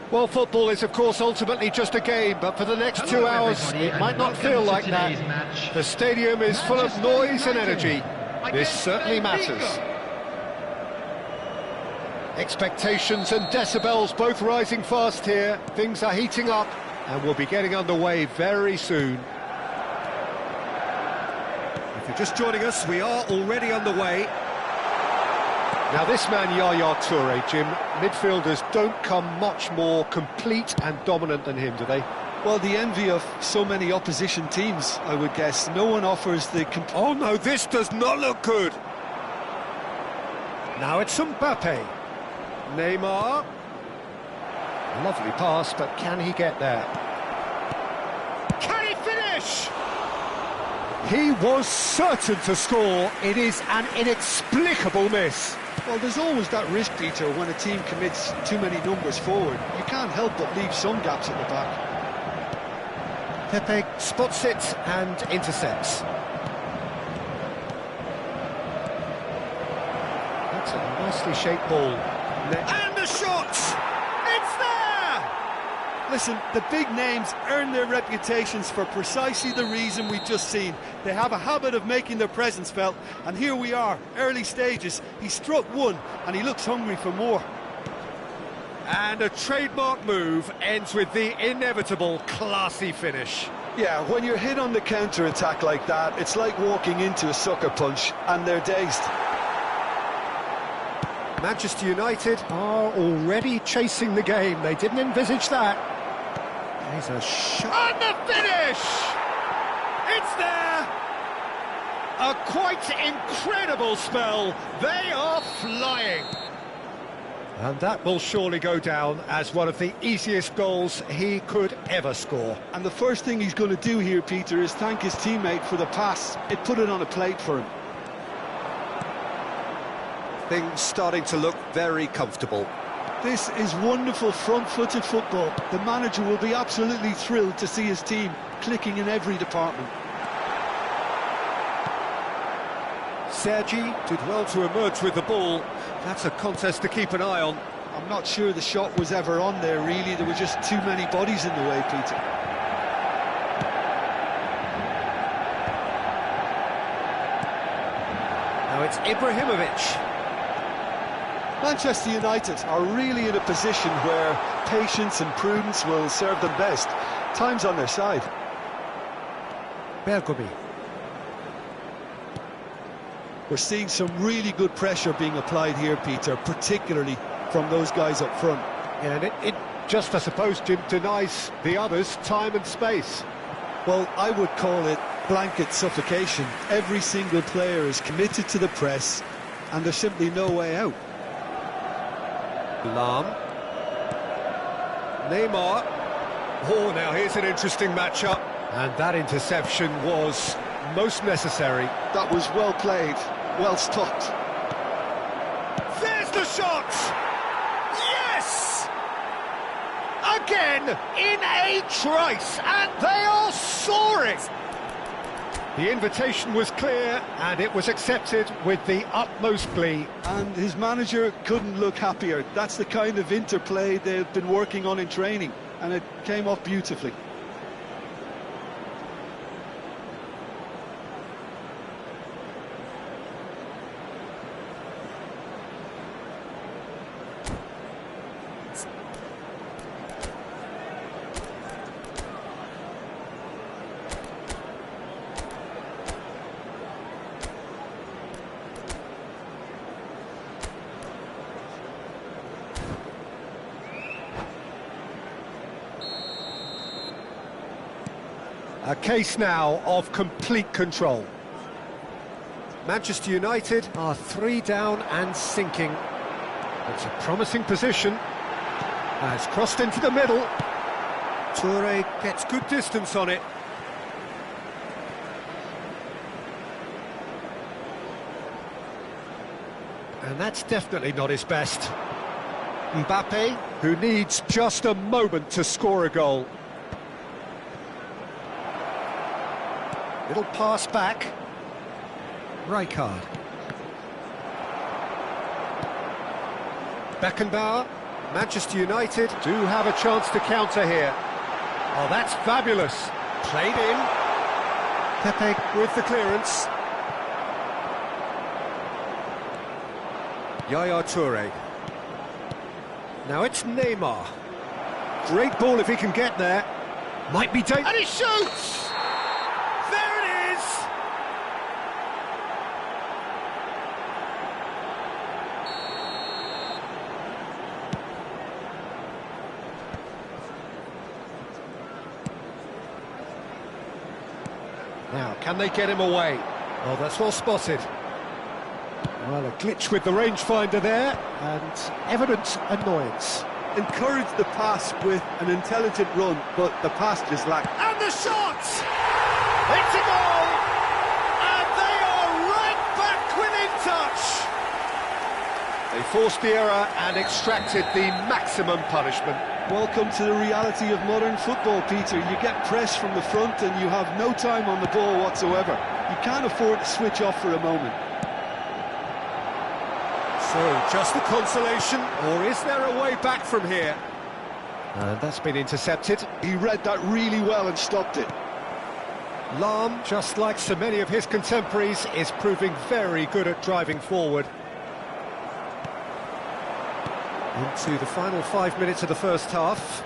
Well, football is, of course, ultimately just a game, but for the next 2 hours, it might not feel like that. The stadium is full of noise and energy. This certainly matters. Expectations and decibels both rising fast here. Things are heating up, and we'll be getting underway very soon. If you're just joining us, we are already underway. Now this man, Yaya Toure, Jim, midfielders don't come much more complete and dominant than him, do they? Well, the envy of so many opposition teams, I would guess. No one offers the... Oh no, this does not look good. Now it's Mbappe. Neymar. Lovely pass, but can he get there? Can he finish? He was certain to score. It is an inexplicable miss. Well, there's always that risk, Peter, when a team commits too many numbers forward. You can't help but leave some gaps at the back. Pepe spots it and intercepts. That's a nicely shaped ball. And the shot! It's there! Listen, the big names earn their reputations for precisely the reason we've just seen. They have a habit of making their presence felt, and here we are, early stages. He struck one, and he looks hungry for more. And a trademark move ends with the inevitable classy finish. Yeah, when you're hit on the counter-attack like that, it's like walking into a sucker punch, and they're dazed. Manchester United are already chasing the game. They didn't envisage that. There's a shot. And the finish! It's there! A quite incredible spell. They are flying. And that will surely go down as one of the easiest goals he could ever score. And the first thing he's going to do here, Peter, is thank his teammate for the pass. It put it on a plate for him. Things starting to look very comfortable. This is wonderful front-footed football. The manager will be absolutely thrilled to see his team clicking in every department. Sergi did well to emerge with the ball. That's a contest to keep an eye on. I'm not sure the shot was ever on there, really. There were just too many bodies in the way, Peter. Now it's Ibrahimovic. Manchester United are really in a position where patience and prudence will serve them best. Time's on their side. Bergomi. We're seeing some really good pressure being applied here, Peter, particularly from those guys up front. Yeah, and it just, I suppose, Jim, denies the others time and space. Well, I would call it blanket suffocation. Every single player is committed to the press, and there's simply no way out. Lam. Neymar. Oh, now here's an interesting matchup. And that interception was most necessary. That was well played, well stopped. There's the shot! Yes! Again, in a trice, and they are soaring! The invitation was clear, and it was accepted with the utmost glee. And his manager couldn't look happier. That's the kind of interplay they've been working on in training, and it came off beautifully. A case now of complete control. Manchester United are 3 down and sinking. It's a promising position. Has crossed into the middle. Toure gets good distance on it. And that's definitely not his best. Mbappe, who needs just a moment to score a goal. Little pass back. Rijkaard. Beckenbauer. Manchester United do have a chance to counter here. Oh, that's fabulous. Played in. Pepe with the clearance. Yaya Toure. Now it's Neymar. Great ball if he can get there. Might be dangerous. And he shoots! There it is! Now, can they get him away? Oh, that's well spotted. Well, a glitch with the rangefinder there, and evident annoyance. Encouraged the pass with an intelligent run, but the pass just lacked. And the shot! It's a goal! And they are right back within touch! They forced the error and extracted the maximum punishment. Welcome to the reality of modern football, Peter. You get pressed from the front and you have no time on the ball whatsoever. You can't afford to switch off for a moment. So, just the consolation, or is there a way back from here? That's been intercepted. He read that really well and stopped it. Lahm, just like so many of his contemporaries, is proving very good at driving forward. Into the final 5 minutes of the first half.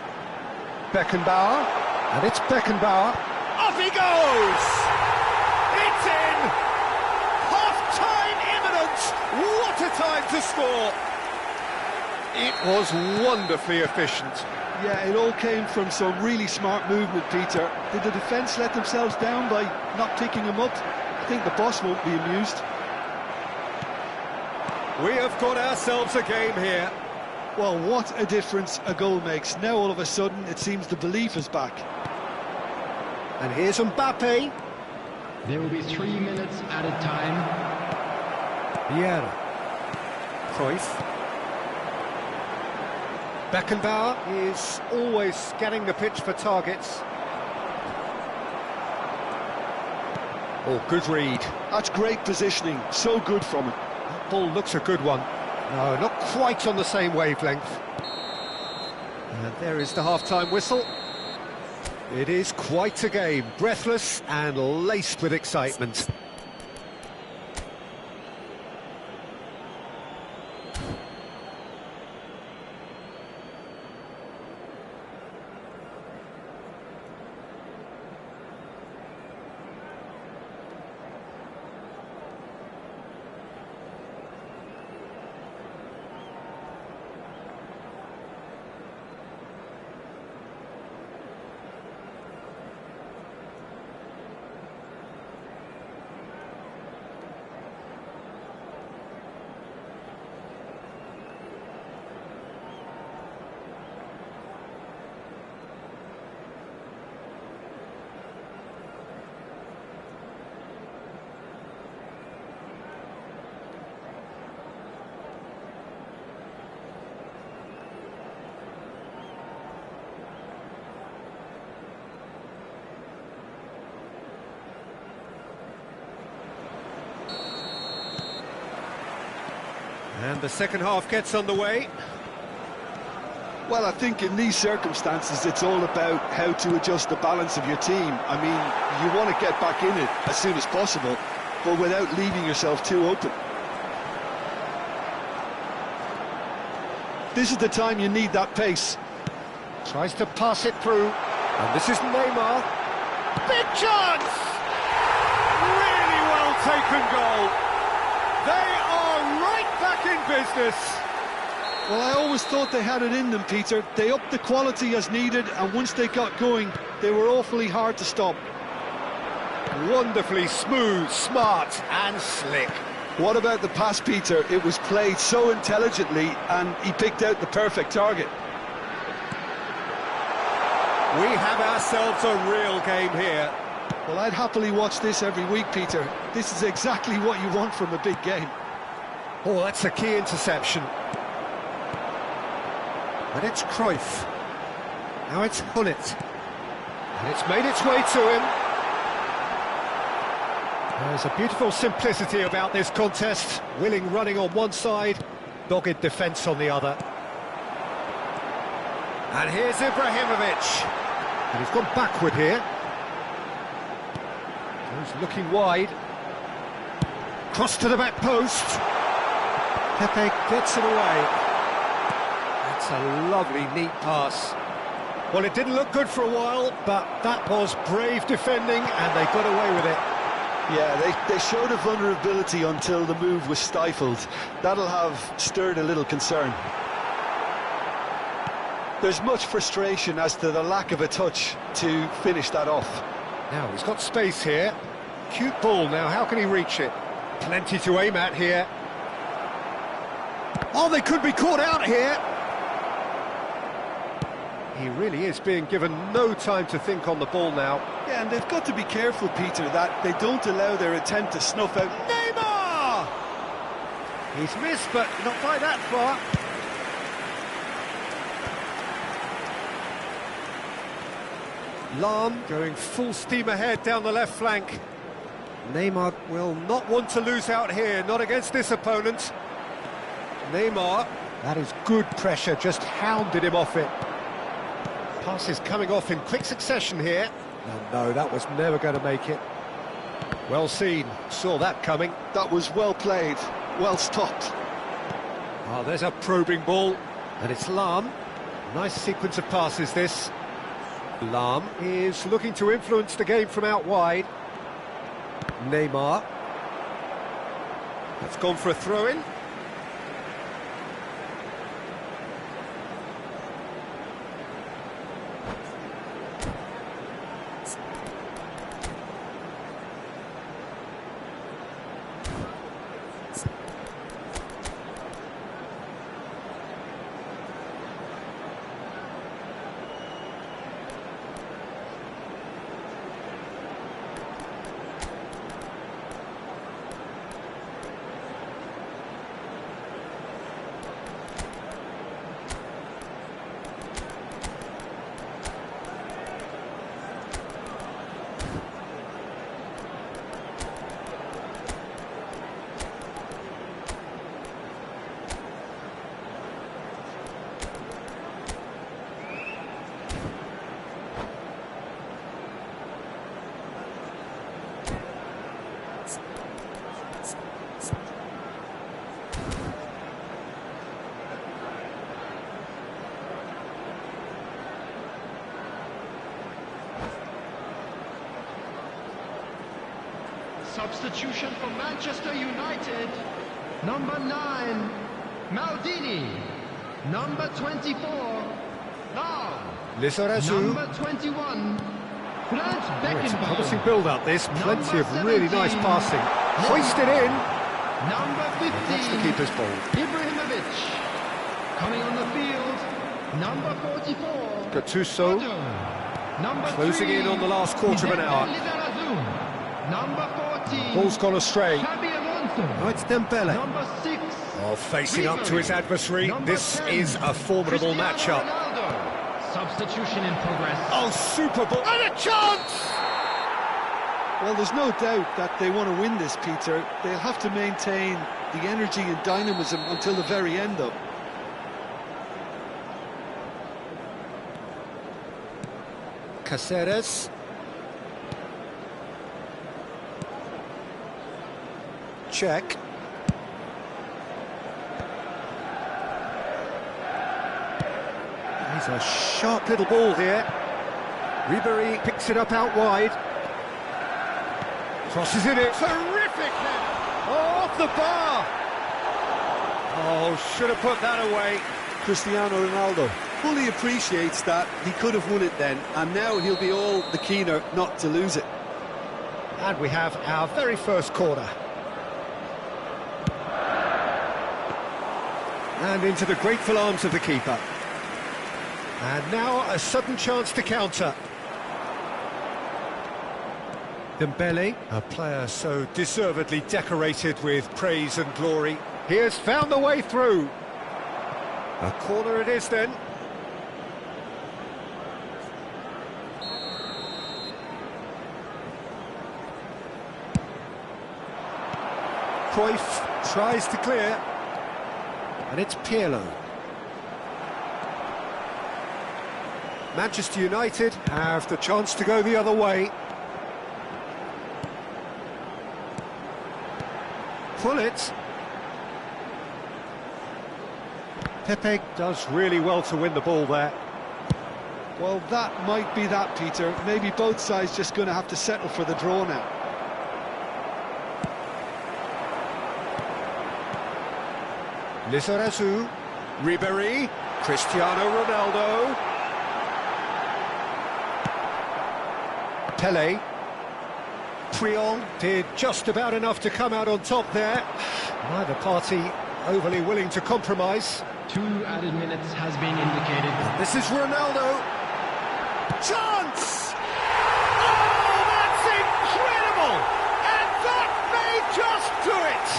Beckenbauer, and it's Beckenbauer. Off he goes! It's in! Half-time imminent! What a time to score! It was wonderfully efficient. Yeah, it all came from some really smart movement, Peter. Did the defence let themselves down by not picking him up? I think the boss won't be amused. We have got ourselves a game here. Well, what a difference a goal makes. Now all of a sudden it seems the belief is back. And here's Mbappe. There will be 3 minutes added time. Vieira. Cruyff. Beckenbauer is always scanning the pitch for targets. Oh, good read. That's great positioning, so good from him. That ball looks a good one. No, not quite on the same wavelength. And there is the half-time whistle. It is quite a game, breathless and laced with excitement. And the second half gets underway. Well, I think in these circumstances it's all about how to adjust the balance of your team. I mean, you want to get back in it as soon as possible, but without leaving yourself too open. This is the time you need that pace. Tries to pass it through. And this is Neymar. Big chance! Really well taken goal. They are right back in business. Well, I always thought they had it in them, Peter. They upped the quality as needed, and once they got going, they were awfully hard to stop. Wonderfully smooth, smart and slick. What about the pass, Peter? It was played so intelligently, and he picked out the perfect target. We have ourselves a real game here. Well, I'd happily watch this every week, Peter. This is exactly what you want from a big game. Oh, that's a key interception. And it's Cruyff. Now it's Hullet. And it's made its way to him. There's a beautiful simplicity about this contest. Willing running on one side, dogged defence on the other. And here's Ibrahimovic. And he's gone backward here. He's looking wide. Cross to the back post. Pepe gets it away. That's a lovely, neat pass. Well, it didn't look good for a while, but that was brave defending, and they got away with it. Yeah, they showed a vulnerability until the move was stifled. That'll have stirred a little concern. There's much frustration as to the lack of a touch to finish that off. Now, he's got space here. Cute ball now, how can he reach it? Plenty to aim at here. Oh, they could be caught out here. He really is being given no time to think on the ball now. Yeah, and they've got to be careful, Peter, that they don't allow their attempt to snuff out Neymar! He's missed, but not by that far. Lahm going full steam ahead down the left flank. Neymar will not want to lose out here, not against this opponent. Neymar, that is good pressure, just hounded him off it. Passes coming off in quick succession here. No, that was never going to make it. Well seen, saw that coming. That was well played, well stopped. Oh, there's a probing ball, and it's Lahm. Nice sequence of passes, this. Lahm is looking to influence the game from out wide. Neymar. That's gone for a throw-in. Substitution for Manchester United. Number 9, Maldini. Number 24, now. Number 21, Franz Beckenbauer. It's a promising build-up, this. Plenty of really nice passing. Hoisted in. Number 15, That's the keeper's ball. Ibrahimovic. Coming on the field, number 44, Gattuso number closing 3, in on the last quarter of an hour. Number 14, Ball's gone astray. Xabi Alonso. Oh, it's Dembele. Number 6, Oh, facing up to his adversary. This is a formidable matchup. Substitution in progress. Oh, super ball. And a chance! Well, there's no doubt that they want to win this, Peter. They'll have to maintain the energy and dynamism until the very end, though. Caceres. Check. He's a sharp little ball here. Ribéry picks it up out wide. Crosses it in. Terrific header! Oh, off the bar! Oh, should have put that away. Cristiano Ronaldo fully appreciates that he could have won it then, and now he'll be all the keener not to lose it. And we have our very first corner. And into the grateful arms of the keeper. And now a sudden chance to counter. Dembele, a player so deservedly decorated with praise and glory. He has found the way through. A corner it is then. Cruyff tries to clear. And it's Pirlo. Manchester United have the chance to go the other way. Pull it. Pepe does really well to win the ball there. Well, that might be that, Peter. Maybe both sides just going to have to settle for the draw now. Lizarazu, Ribéry, Cristiano Ronaldo, Pele. Priol did just about enough to come out on top there. Neither party overly willing to compromise. 2 added minutes has been indicated. This is Ronaldo. Chance! Oh, that's incredible! And that may just do it!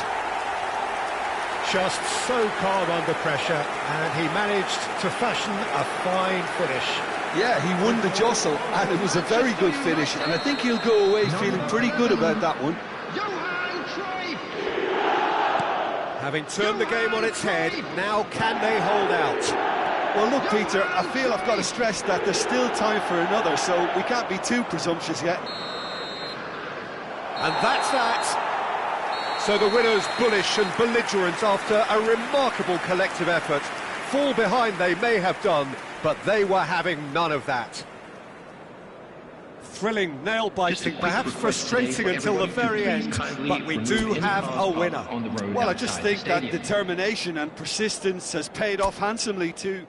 Just so calm under pressure, and he managed to fashion a fine finish. Yeah, he won the jostle, and it was a very good finish, and I think he'll go away feeling pretty good about that one. Johan Cruyff! Having turned the game on its head, now can they hold out? Well, look, Peter, I feel I've got to stress that there's still time for another, so we can't be too presumptuous yet. And that's that. So the winners bullish and belligerent after a remarkable collective effort. Fall behind they may have done, but they were having none of that. Thrilling, nail-biting, perhaps frustrating until the very end, but we do have a winner. Well, I just think that determination and persistence has paid off handsomely too.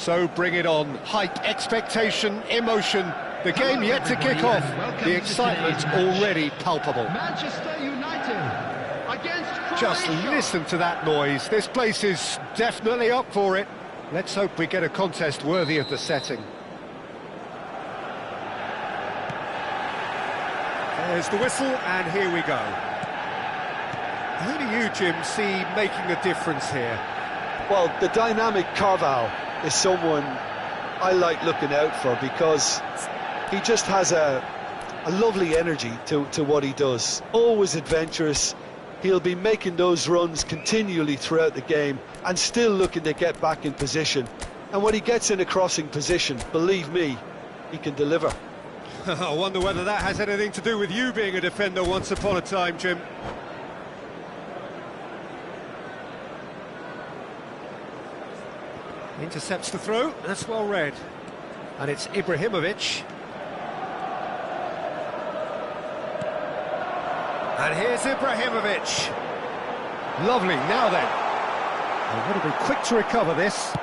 So bring it on. Hike, expectation, emotion. The game yet to kick off. The excitement already palpable. Manchester United against Croatia. Just listen to that noise. This place is definitely up for it. Let's hope we get a contest worthy of the setting. There's the whistle, and here we go. Who do you, Jim, see making a difference here? Well, the dynamic Carval is someone I like looking out for because he just has a lovely energy to what he does. Always adventurous. He'll be making those runs continually throughout the game and still looking to get back in position. And when he gets in a crossing position, believe me, he can deliver. I wonder whether that has anything to do with you being a defender once upon a time, Jim. Intercepts the throw, that's well read. And it's Ibrahimovic. And here's Ibrahimovic. Lovely, now then. They've got to be quick to recover this.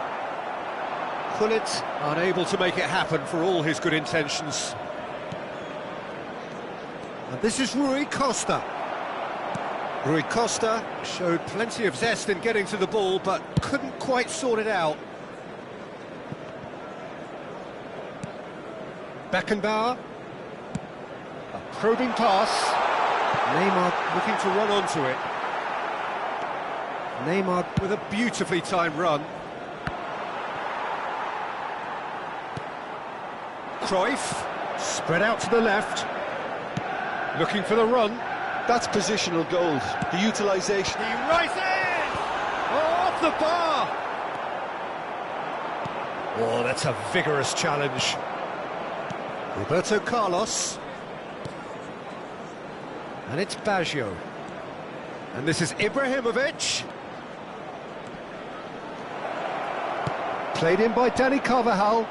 Gullit unable to make it happen for all his good intentions. And this is Rui Costa. Rui Costa showed plenty of zest in getting to the ball, but couldn't quite sort it out. Beckenbauer. A probing pass. Neymar looking to run onto it. Neymar with a beautifully timed run. Cruyff, spread out to the left. Looking for the run. That's positional gold, the utilisation. He rises! Oh, off the bar! Oh, that's a vigorous challenge. Roberto Carlos. And it's Baggio. And this is Ibrahimovic. Played in by Dani Carvajal.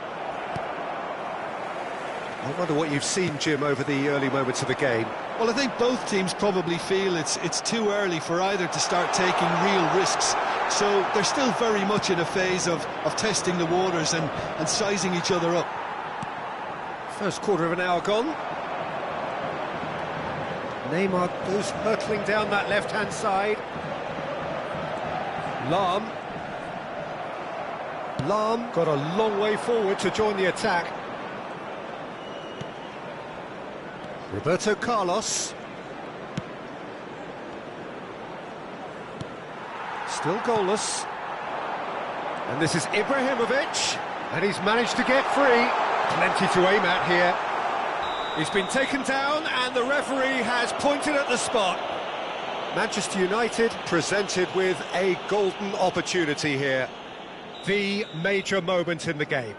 I wonder what you've seen, Jim, over the early moments of the game. Well, I think both teams probably feel it's too early for either to start taking real risks. So they're still very much in a phase of testing the waters and sizing each other up. First quarter of an hour gone. Neymar goes hurtling down that left-hand side. Lahm got a long way forward to join the attack. Roberto Carlos. Still goalless. And this is Ibrahimovic. And he's managed to get free. Plenty to aim at here. He's been taken down and the referee has pointed at the spot. Manchester United presented with a golden opportunity here. The major moment in the game.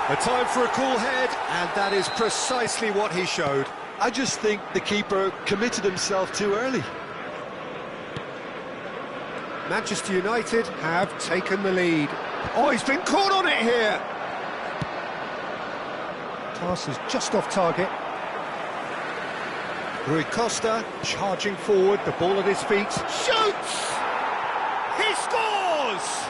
A time for a cool head, and that is precisely what he showed. I just think the keeper committed himself too early. Manchester United have taken the lead. Oh, he's been caught on it here. Pass is just off target. Rui Costa charging forward, the ball at his feet. Shoots! He scores!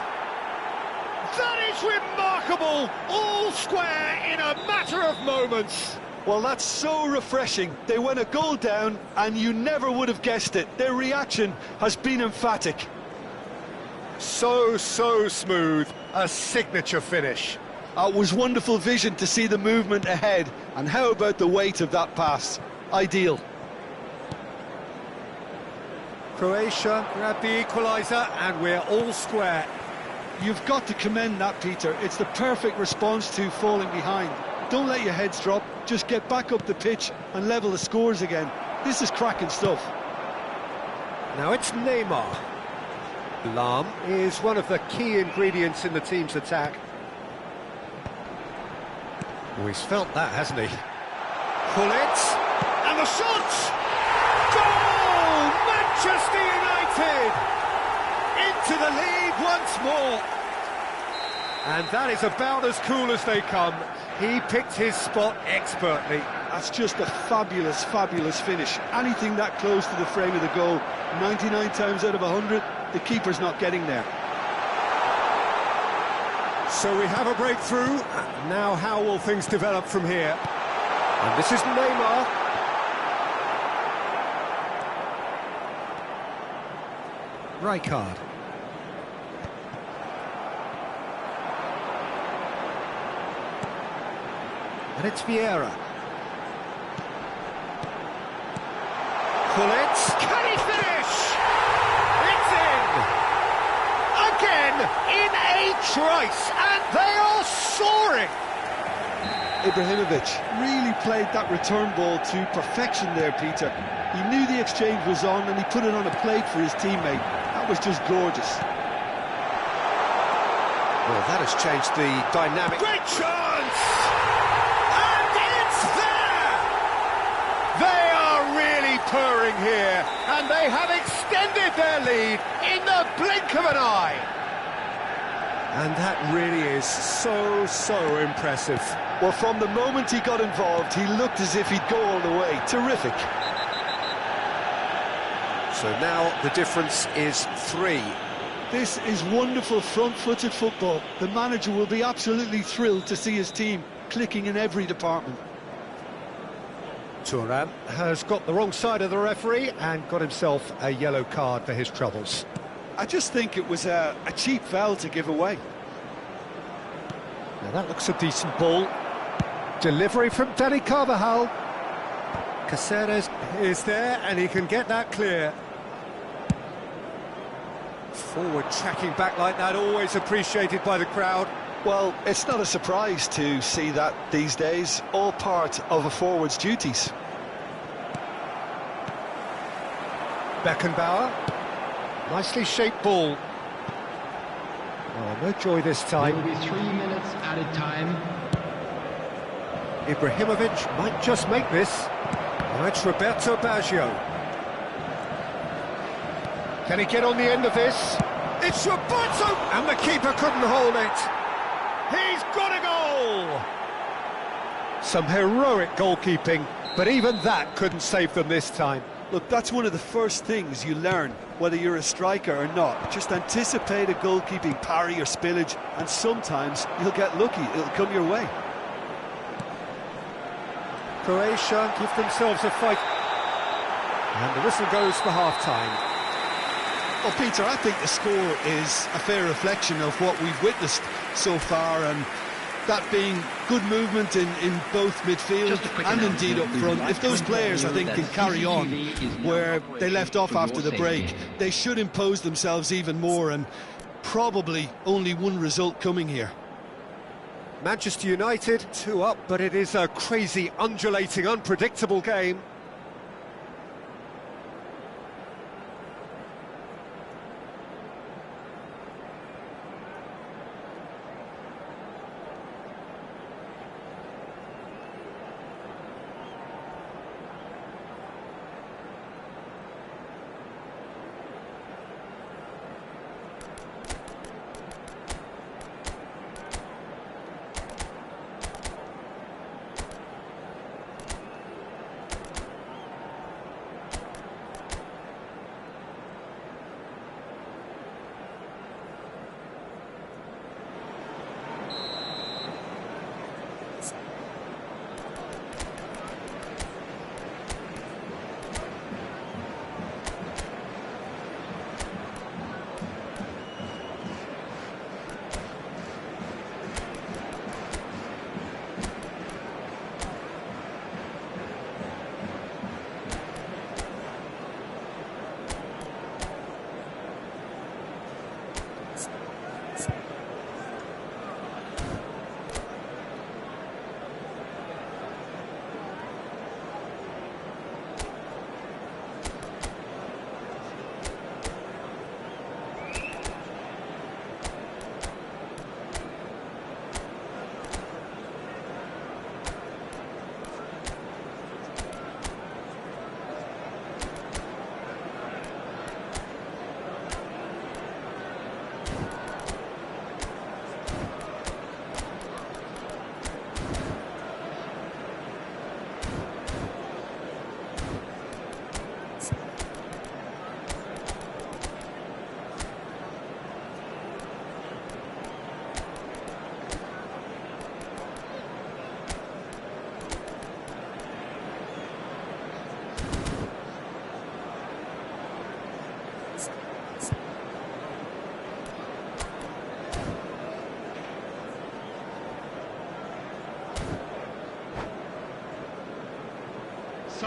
That is remarkable! All square in a matter of moments. Well, that's so refreshing. They went a goal down and you never would have guessed it. Their reaction has been emphatic. So smooth. A signature finish. It was wonderful vision to see the movement ahead. And how about the weight of that pass? Ideal. Croatia grabbed the equaliser and we're all square. You've got to commend that, Peter. It's the perfect response to falling behind. Don't let your heads drop, just get back up the pitch and level the scores again. This is cracking stuff. Now it's Neymar. Lahm is one of the key ingredients in the team's attack. Oh, he's felt that, hasn't he? Gullit, and the shot! Goal! Manchester United! Into the lead once more. And that is about as cool as they come. He picked his spot expertly. That's just a fabulous, fabulous finish. Anything that close to the frame of the goal, 99 times out of 100, the keeper's not getting there. So we have a breakthrough. Now how will things develop from here? And this is Neymar. Rijkaard. And it's Vieira. Pull it. Can he finish? It's in! Again, in a trice, and they are soaring! Ibrahimovic really played that return ball to perfection there, Peter. He knew the exchange was on and he put it on a plate for his teammate. That was just gorgeous. Well, that has changed the dynamic. Great chance! And it's there! They are really purring here, and they have extended their lead in the blink of an eye. And that really is so impressive. Well, from the moment he got involved, he looked as if he'd go all the way. Terrific. So now the difference is 3. This is wonderful front-footed football. The manager will be absolutely thrilled to see his team clicking in every department. Thuram has got the wrong side of the referee and got himself a yellow card for his troubles. I just think it was a cheap foul to give away. Now that looks a decent ball. Delivery from Dani Carvajal. Caceres is there and he can get that clear. Forward tracking back like that, always appreciated by the crowd. Well, it's not a surprise to see that these days, all part of a forward's duties. Beckenbauer. Nicely shaped ball. Oh, no joy this time. There will be 3 minutes added time. Ibrahimovic might just make this. Now it's Roberto Baggio. Can he get on the end of this? It's Roberto! And the keeper couldn't hold it. He's got a goal! Some heroic goalkeeping, but even that couldn't save them this time. Look, that's one of the first things you learn, whether you're a striker or not. Just anticipate a goalkeeping parry or spillage, and sometimes you'll get lucky, it'll come your way. Croatia give themselves a fight. And the whistle goes for half-time. Well, Peter, I think the score is a fair reflection of what we've witnessed so far, and that being good movement in both midfield and indeed up front. If those players, I think, can carry on where they left off after the break, they should impose themselves even more, and probably only one result coming here. Manchester United 2 up, but it is a crazy, undulating, unpredictable game.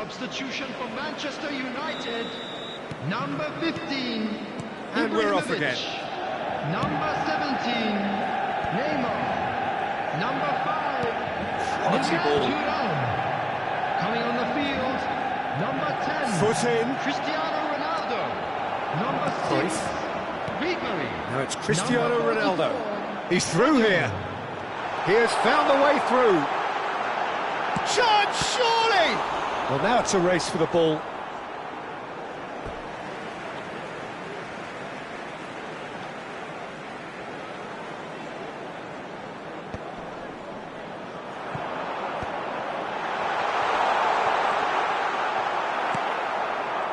Substitution for Manchester United. Number 15. And we're off again. Number 17. Neymar. Number 5. Quality ball. Coming on the field. Number 10. Foot in. Cristiano Ronaldo. Number 6. Ribery. Now it's Cristiano Number Ronaldo. 44. He's through here. He has found the way through. Chance, surely! Well, now it's a race for the ball.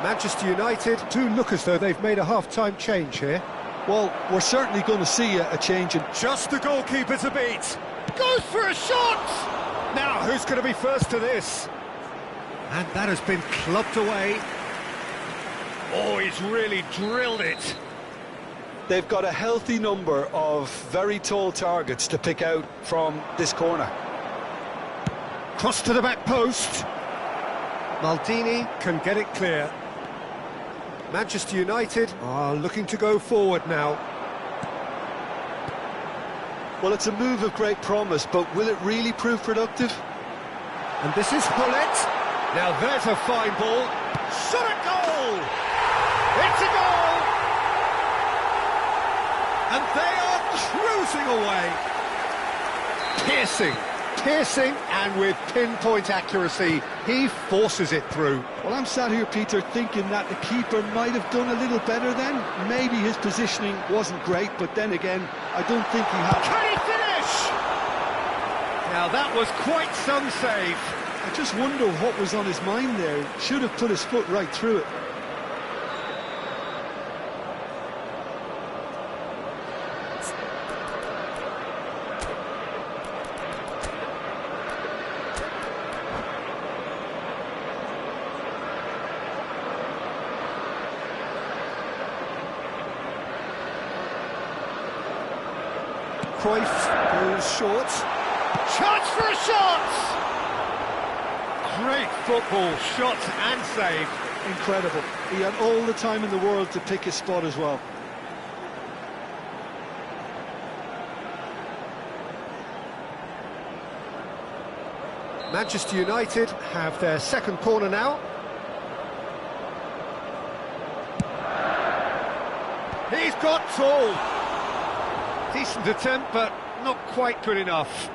Manchester United do look as though they've made a half-time change here. Well, we're certainly going to see a change in... Just the goalkeeper to beat. Goes for a shot! Now, who's going to be first to this? And that has been clubbed away. Oh, he's really drilled it. They've got a healthy number of very tall targets to pick out from this corner. Cross to the back post. Maldini can get it clear. Manchester United are looking to go forward now. Well, it's a move of great promise, but will it really prove productive? And this is Hullet. Now there's a fine ball. Shot at goal! It's a goal! And they are cruising away. Piercing, and with pinpoint accuracy, he forces it through. Well, I'm sat here, Peter, thinking that the keeper might have done a little better then. Maybe his positioning wasn't great, but then again, I don't think he had... Can he finish? Now that was quite some save. I just wonder what was on his mind there. Should have put his foot right through it. Cruyff goes short. Chance for a shot! Great football, shot and save. Incredible. He had all the time in the world to pick his spot as well. Manchester United have their second corner now. He's got tall. Decent attempt, but not quite good enough.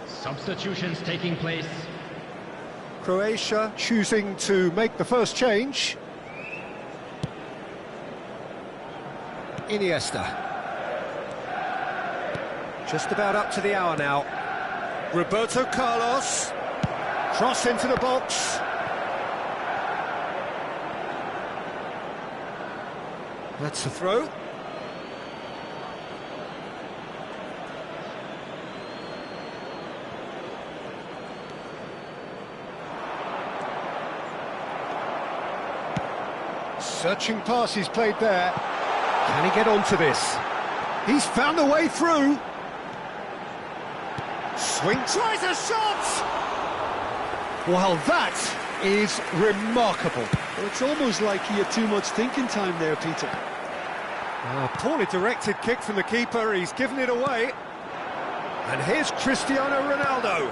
Substitutions taking place. Croatia choosing to make the first change. Iniesta. Just about up to the hour now. Roberto Carlos. Cross into the box. That's a throw. Searching pass he's played there. Can he get onto this? He's found the way through. Swing, tries a shot! Well, that is remarkable. Well, it's almost like he had too much thinking time there, Peter. Poorly directed kick from the keeper, he's given it away. And here's Cristiano Ronaldo.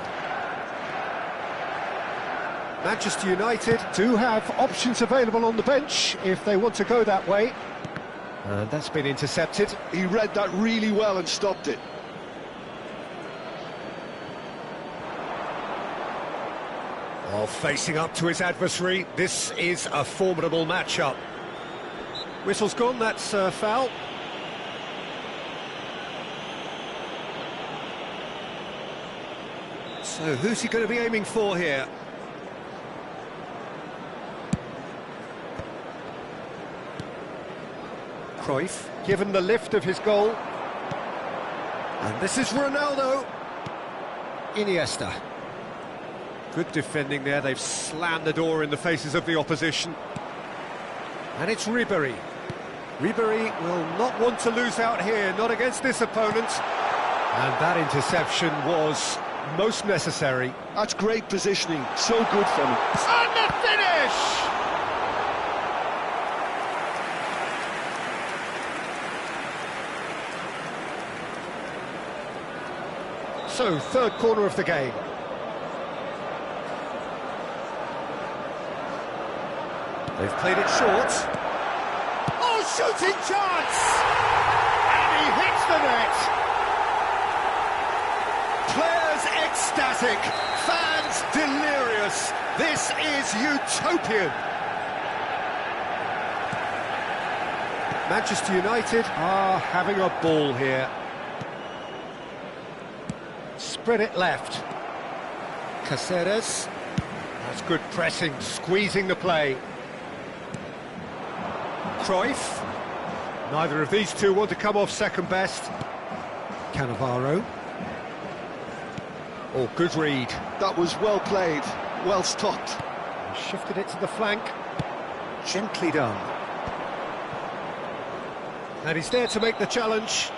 Manchester United do have options available on the bench if they want to go that way. That's been intercepted. He read that really well and stopped it. While facing up to his adversary, this is a formidable matchup. Whistle's gone, that's foul. So who's he going to be aiming for here? Cruyff, given the lift of his goal. And this is Ronaldo. Iniesta. Good defending there, they've slammed the door in the faces of the opposition. And it's Ribéry. Ribéry will not want to lose out here, not against this opponent. And that interception was most necessary. That's great positioning, so good from him. And the finish! So, third corner of the game. They've played it short. Oh, shooting chance! And he hits the net! Players ecstatic, fans delirious. This is utopian. Manchester United are having a ball here. Spread it left. Caceres. That's good pressing, squeezing the play. Cruyff. Neither of these two want to come off second best. Cannavaro. Oh, good read. That was well played, well stopped. Shifted it to the flank. Gently done. And he's there to make the challenge.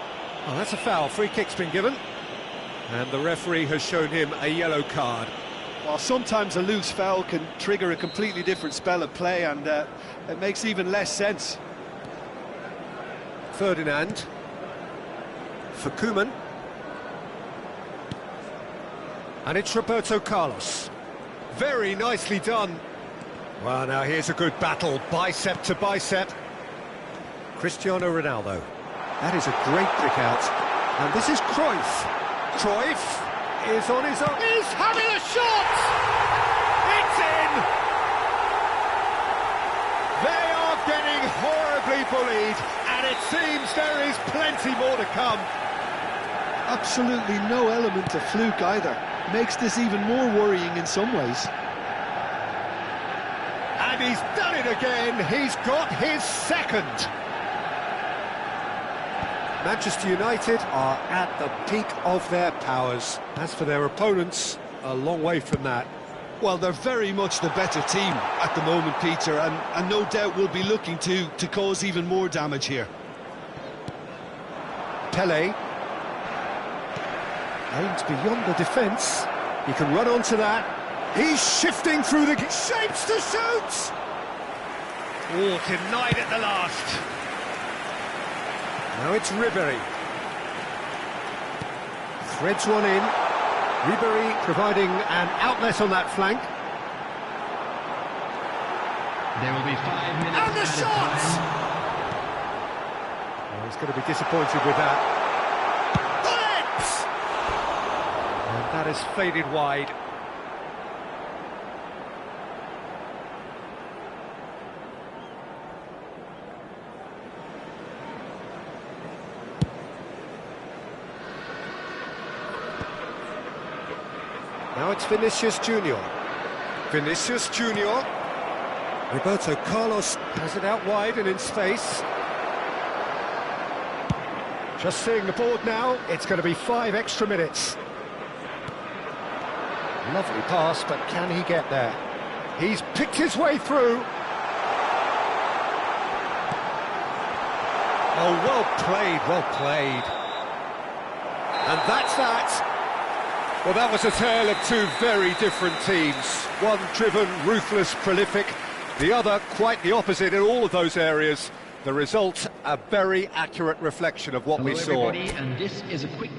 Oh, that's a foul. Free kick's been given. And the referee has shown him a yellow card. Well, sometimes a loose foul can trigger a completely different spell of play, and it makes even less sense. Ferdinand. For Koeman. And it's Roberto Carlos. Very nicely done. Well, now here's a good battle, bicep to bicep. Cristiano Ronaldo. That is a great pick out. And this is Cruyff. Cruyff is on his own. He's having a shot! It's in! They are getting horribly bullied, and it seems there is plenty more to come. Absolutely no element of fluke either. Makes this even more worrying in some ways. And he's done it again. He's got his second. Manchester United are at the peak of their powers. As for their opponents, a long way from that. Well, they're very much the better team at the moment, Peter, and no doubt will be looking to cause even more damage here. Pelé. Aims beyond the defence. He can run onto that. He's shifting through the shapes to shoot! Oh, denied at the last. Now it's Ribéry. Threads one in. Ribéry providing an outlet on that flank. There will be 5 minutes. And the shot! Oh, he's going to be disappointed with that. And that has faded wide. Now it's Vinicius Junior. Vinicius Junior. Roberto Carlos has it out wide and in space. Just seeing the board now, it's going to be 5 extra minutes. Lovely pass, but can he get there? He's picked his way through. Oh, well played, well played. And that's that. Well, that was a tale of two very different teams. One driven, ruthless, prolific. The other quite the opposite in all of those areas. The result, a very accurate reflection of what we saw. Everybody, and this is a quick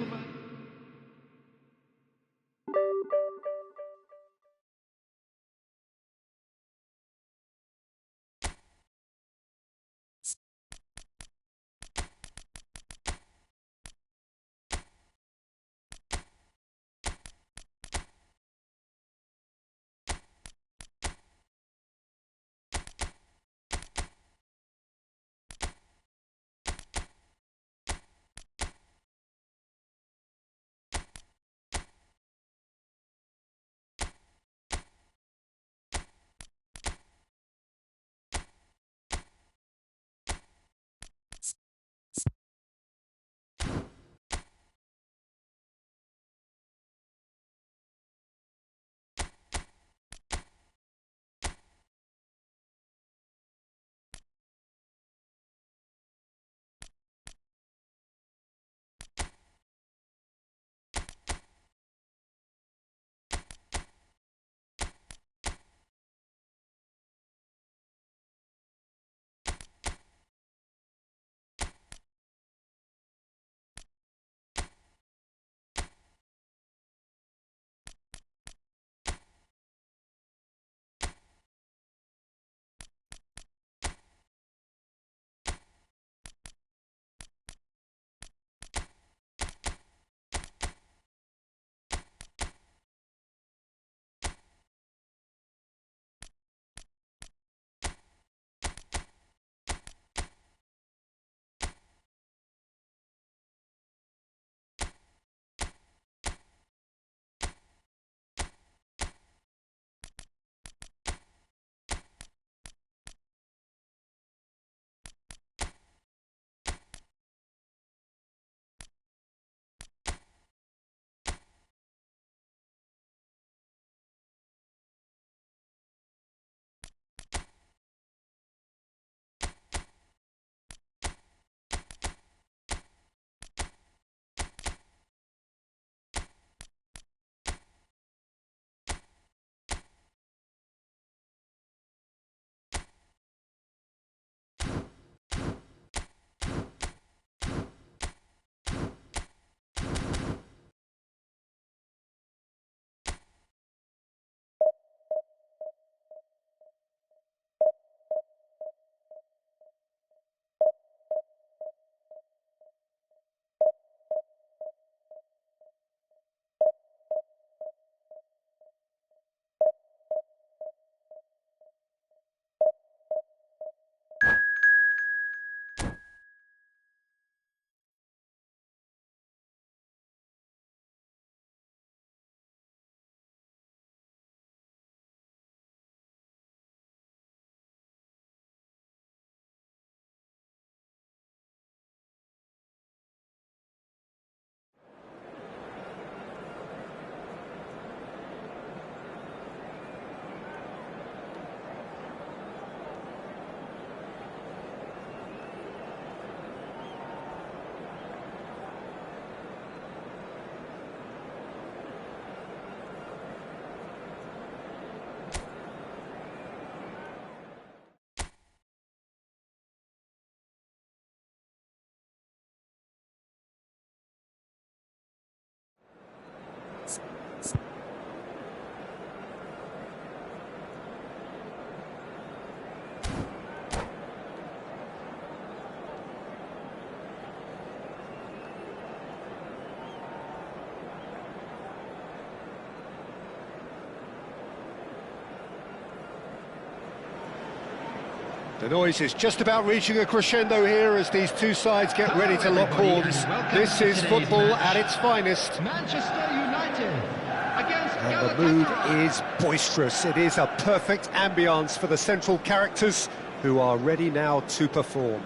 The noise is just about reaching a crescendo here as these two sides get ready to lock horns. This is football at its finest. Manchester United against And the mood is boisterous. It is a perfect ambience for the central characters who are ready now to perform.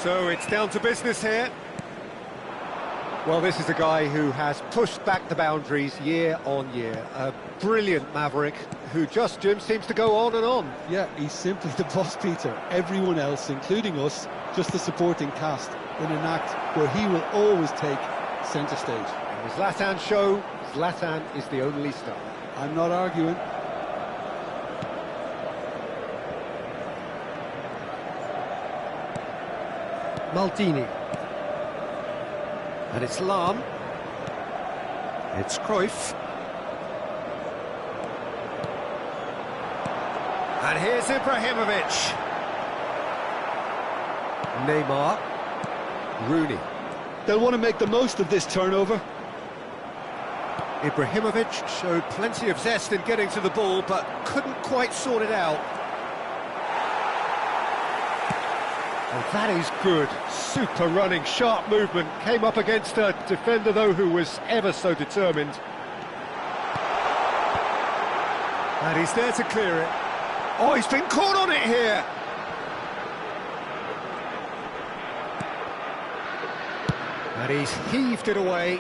So it's down to business here. Well, this is a guy who has pushed back the boundaries year on year. A brilliant maverick who just, Jim, seems to go on and on. Yeah, he's simply the boss, Peter. Everyone else, including us, just the supporting cast in an act where he will always take centre stage. In the Zlatan show, Zlatan is the only star. I'm not arguing. Maldini. And it's Lahm. It's Cruyff. And here's Ibrahimovic. Neymar. Rooney. They'll want to make the most of this turnover. Ibrahimovic showed plenty of zest in getting to the ball, but couldn't quite sort it out. And that is good. Super running, sharp movement. Came up against a defender, though, who was ever so determined. And he's there to clear it. Oh, he's been caught on it here. And he's heaved it away.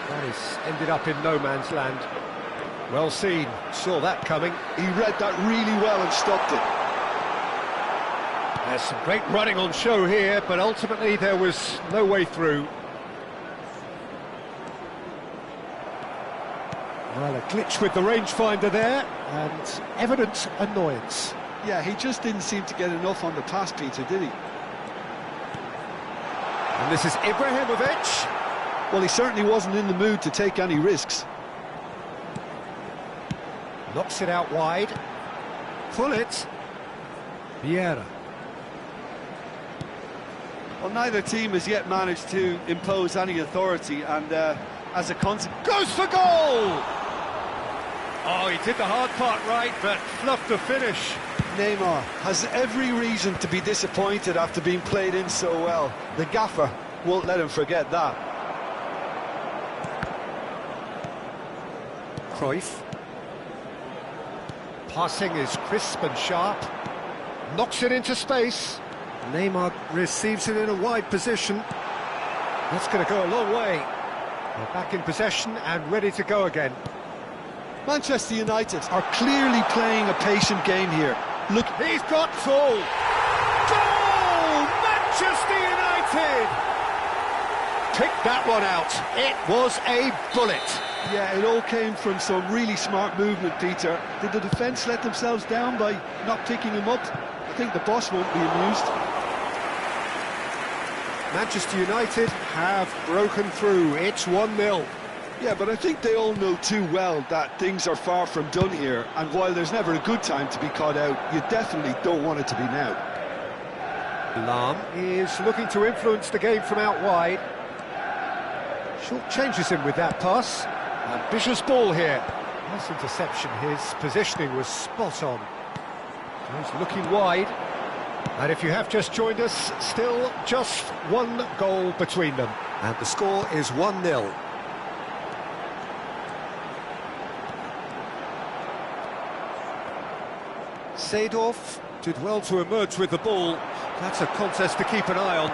That is ended up in no man's land. Well seen, saw that coming. He read that really well and stopped it. There's some great running on show here, but ultimately there was no way through. Well, a glitch with the rangefinder there, and evident annoyance. Yeah, he just didn't seem to get enough on the pass, Peter, did he? And this is Ibrahimovic. Well, he certainly wasn't in the mood to take any risks. Knocks it out wide. Pull it. Vieira. Well, neither team has yet managed to impose any authority, and as a consequence... Goes for goal! Oh, he did the hard part right, but fluffed the finish. Neymar has every reason to be disappointed after being played in so well. The gaffer won't let him forget that. Cruyff. Passing is crisp and sharp. Knocks it into space. Neymar receives it in a wide position. That's going to go a long way. They're back in possession and ready to go again. Manchester United are clearly playing a patient game here. Look, he's got full. Goal! Manchester United! Pick that one out. It was a bullet. Yeah, it all came from some really smart movement, Peter. Did the defence let themselves down by not picking him up? I think the boss won't be amused. Manchester United have broken through. It's 1-0. Yeah, but I think they all know too well that things are far from done here, and while there's never a good time to be caught out, you definitely don't want it to be now. Lahm is looking to influence the game from out wide. Short changes him with that pass. Ambitious ball here. Nice interception. His positioning was spot on. He's looking wide. And if you have just joined us, still just one goal between them. And the score is 1-0. Seedorf did well to emerge with the ball. That's a contest to keep an eye on.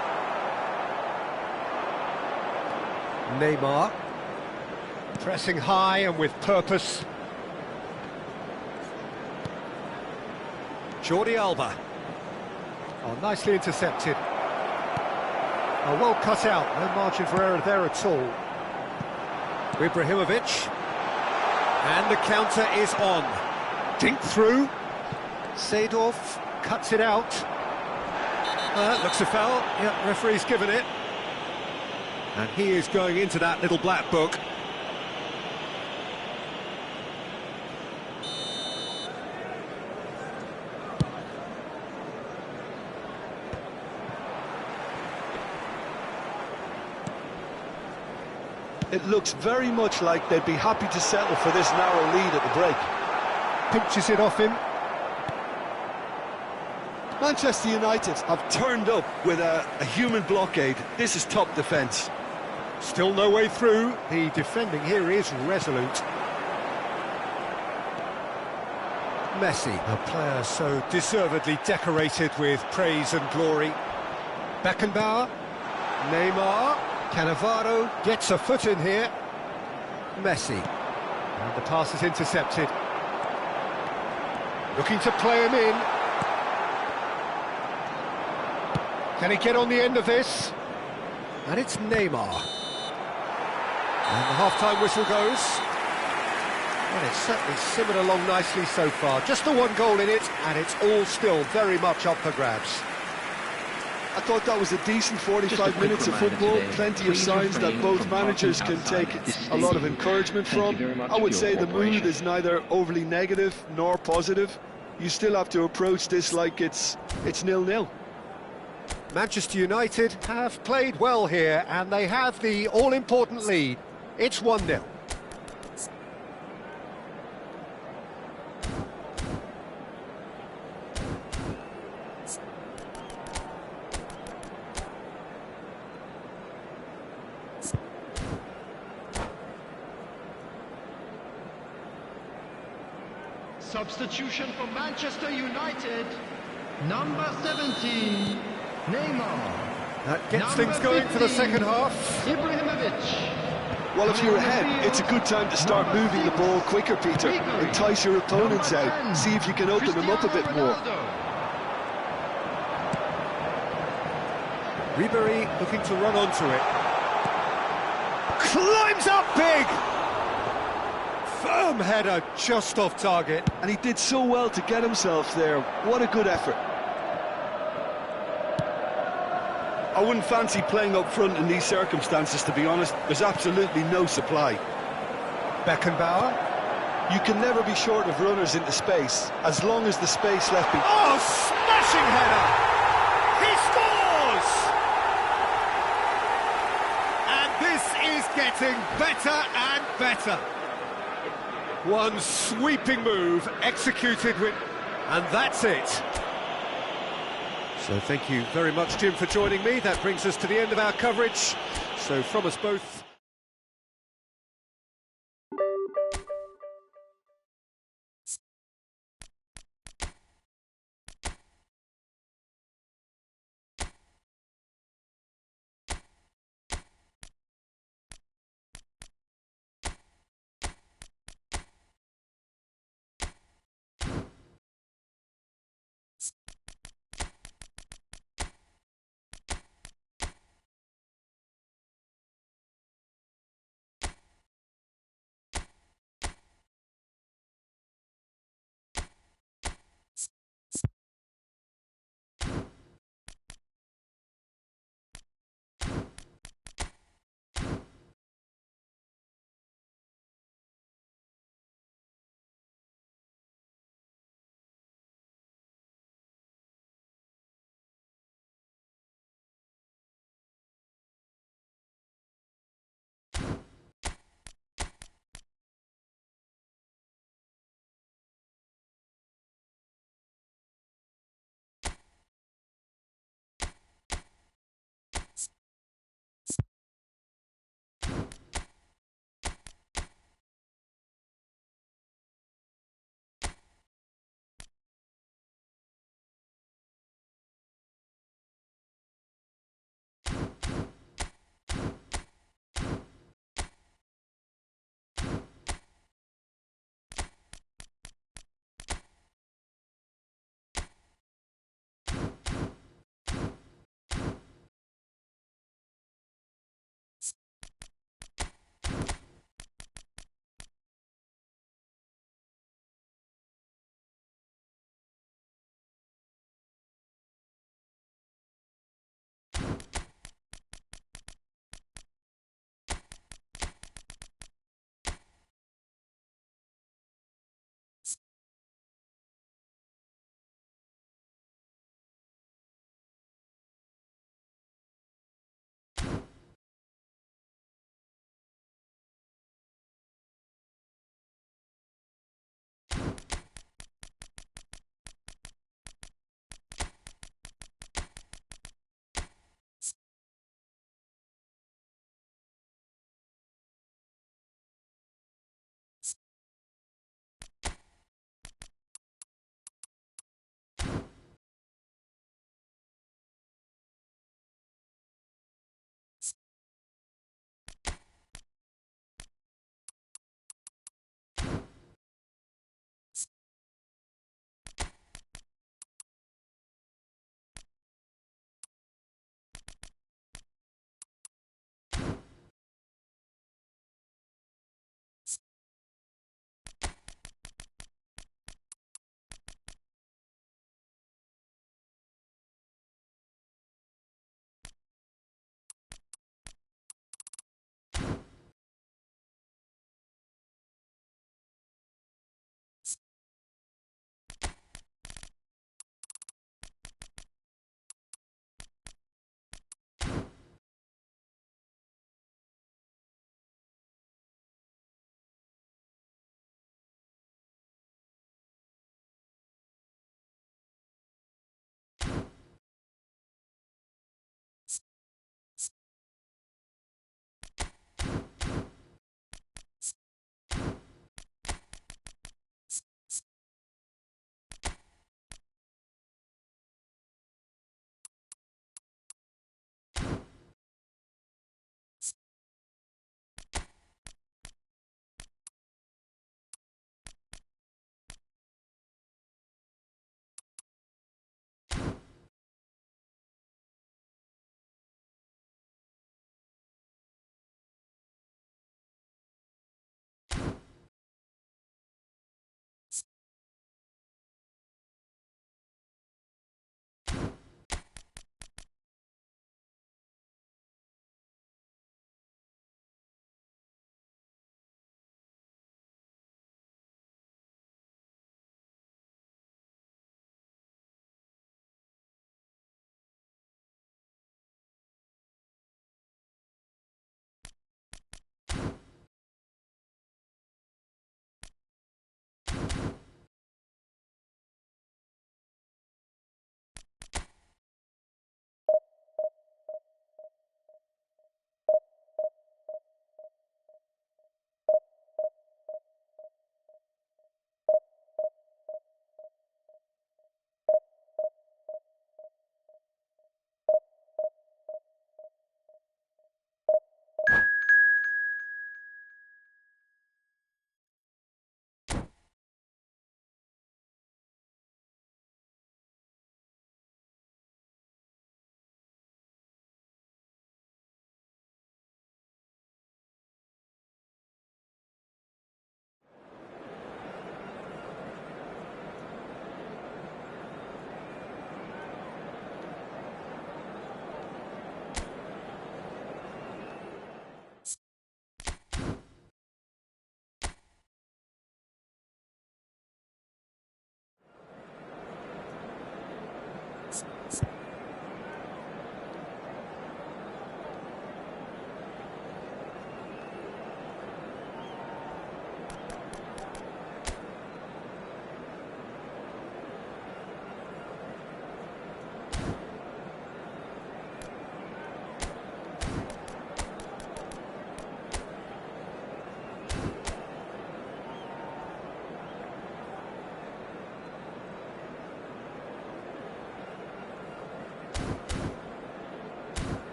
Neymar. Pressing high and with purpose. Jordi Alba. Oh, nicely intercepted. Oh, well cut out. No margin for error there at all. Ibrahimovic. And the counter is on. Dink through. Seedorf cuts it out. Looks a foul. Yeah, referee's given it. And he is going into that little black book. It looks very much like they'd be happy to settle for this narrow lead at the break. Pinches it off him. Manchester United have turned up with a human blockade. This is top defence. Still no way through. The defending here is resolute. Messi, a player so deservedly decorated with praise and glory. Beckenbauer, Neymar, Cannavaro gets a foot in here. Messi, and the pass is intercepted. Looking to play him in. Can he get on the end of this? And it's Neymar. And the half-time whistle goes. And it's certainly simmered along nicely so far. Just the one goal in it, and it's all still very much up for grabs. I thought that was a decent 45 minutes of football, plenty of signs that both managers can take a lot of encouragement from. I would say the mood is neither overly negative nor positive. You still have to approach this like it's 0-0. Manchester United have played well here, and they have the all-important lead. It's 1-0. Substitution for Manchester United. Number 17, Neymar. That gets Number things going for the 15, second half. Ibrahimovic. Well, if you're ahead, it's a good time to start moving the ball quicker, Peter. Entice your opponents out. See if you can open them up a bit more. Ribery looking to run onto it. Climbs up big! Firm header just off target. And he did so well to get himself there. What a good effort. I wouldn't fancy playing up front in these circumstances, to be honest. There's absolutely no supply. Beckenbauer. You can never be short of runners into space, as long as the space left behind. Oh, smashing header! He scores! And this is getting better and better. One sweeping move executed with... And that's it. So thank you very much, Jim, for joining me. That brings us to the end of our coverage. So from us both...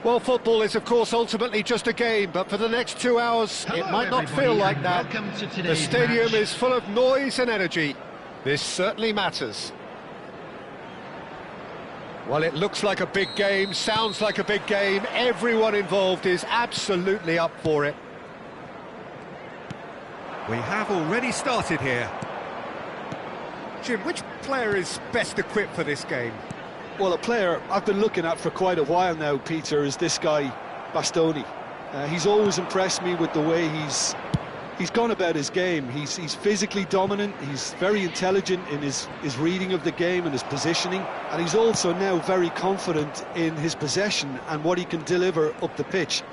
Well, football is, of course, ultimately just a game, but for the next 2 hours, it might not feel like that. The stadium is full of noise and energy. This certainly matters. Well, it looks like a big game, sounds like a big game. Everyone involved is absolutely up for it. We have already started here. Jim, which player is best equipped for this game? Well, a player I've been looking at for quite a while now, Peter, is this guy, Bastoni. He's always impressed me with the way he's gone about his game. He's physically dominant, he's very intelligent in his reading of the game and his positioning, and he's also now very confident in his possession and what he can deliver up the pitch.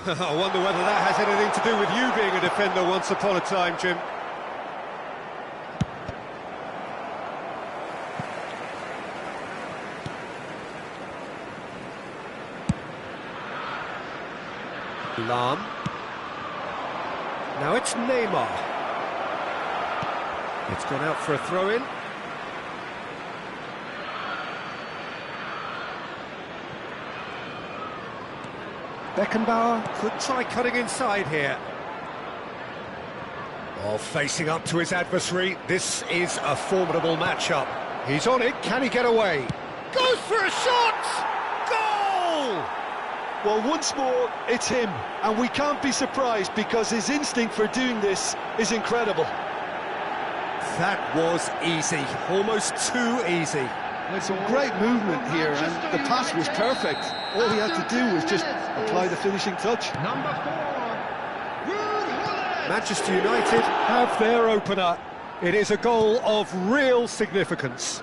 I wonder whether that has anything to do with you being a defender once upon a time, Jim. Lam. Now it's Neymar. It's gone out for a throw-in. Beckenbauer could try cutting inside here. Oh, facing up to his adversary. This is a formidable matchup. He's on it. Can he get away? Goes for a shot! Goal! Well, once more, it's him, and we can't be surprised because his instinct for doing this is incredible. That was easy, almost too easy. Some great movement here, and the pass was perfect. All he had to do was just apply the finishing touch. Number 4, Manchester United have their opener. It is a goal of real significance.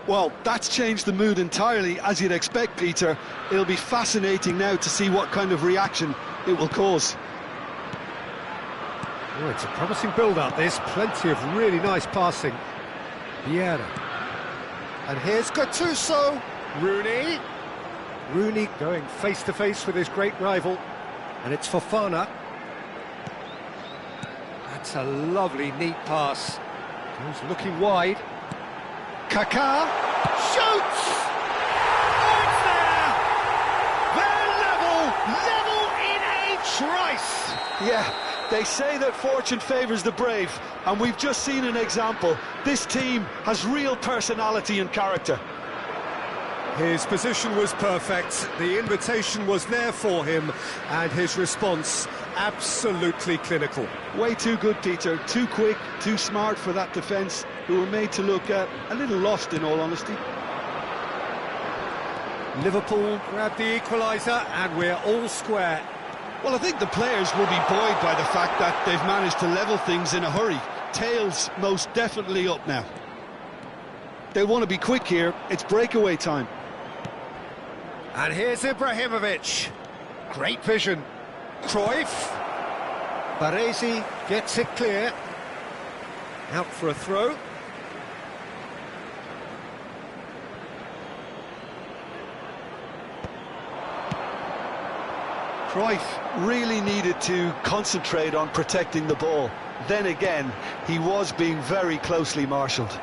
Well, that's changed the mood entirely, as you'd expect, Peter. It'll be fascinating now to see what kind of reaction it will cause. Oh, it's a promising build-up, this. Plenty of really nice passing. Vieira. And here's Gattuso. Rooney. Rooney going face-to-face with his great rival. And it's Fofana. That's a lovely, neat pass. Goes looking wide. Kaká shoots! Oh, it's there! They're level in a trice! Yeah, they say that fortune favours the brave, and we've just seen an example. This team has real personality and character. His position was perfect, the invitation was there for him, and his response absolutely clinical. Way too good, Peter. Too quick, too smart for that defence, who were made to look a little lost, in all honesty. Liverpool grabbed the equaliser, and we're all square. Well, I think the players will be buoyed by the fact that they've managed to level things in a hurry. Tails most definitely up now. They want to be quick here. It's breakaway time. And here's Ibrahimovic. Great vision. Cruyff. Baresi gets it clear. Out for a throw. Cruyff really needed to concentrate on protecting the ball. Then again, he was being very closely marshalled.